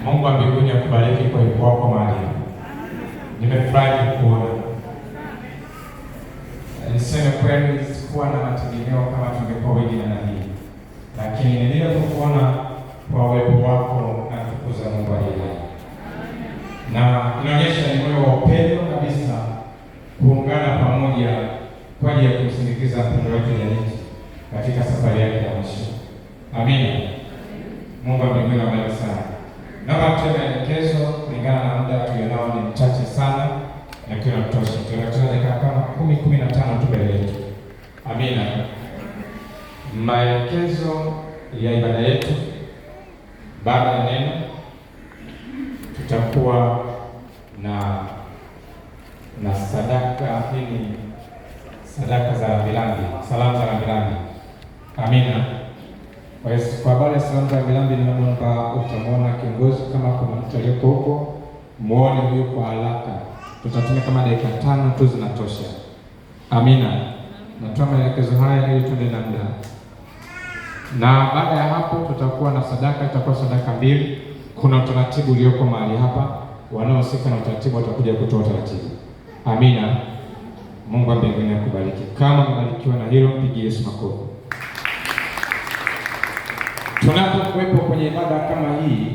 Mungu wa mbinguni akubariki kwa uwepo wako mahali. Nimefurahi kuona. Niseme kweli sikuwa na mategemeo kama tungekuwa wengi na hii. Lakini nilipokuona kwa uwepo wako na tukuza Mungu aliye hai. Na inaonyesha ni moyo wa upendo kabisa kuungana pamoja kwa ajili ya kumsindikiza mpendwa wetu Janeti katika safari yake ya mwisho. Amina. Mungu wa mbinguni awabariki sana. Naomba tuwe maelekezo kulingana na muda tulionao ni mchache sana na kiwa natosha. Tunataka dakika kama 10-15 tu mbele yetu. Amina. Maelekezo ya ibada yetu baada ya neno tutakuwa na sadaka hii, sadaka za rambirambi, salamu za rambirambi. Amina. Kwa habari ya salamu za rambirambi, naomba utamwona kiongozi, kama kuna mtu aliyeko huko muone huyo kwa haraka. Tutatumia kama dakika 5 tu zinatosha. Amina. Natoa maelekezo haya ili tuende na muda. Na baada ya hapo tutakuwa na sadaka, itakuwa sadaka 2. Kuna utaratibu ulioko mahali hapa, wanaohusika na utaratibu watakuja kutoa utaratibu. Amina. Mungu wa mbinguni akubariki. Kama umebarikiwa na hilo, pigie Yesu makofi. Tunapokuwepo kwenye ibada kama hii,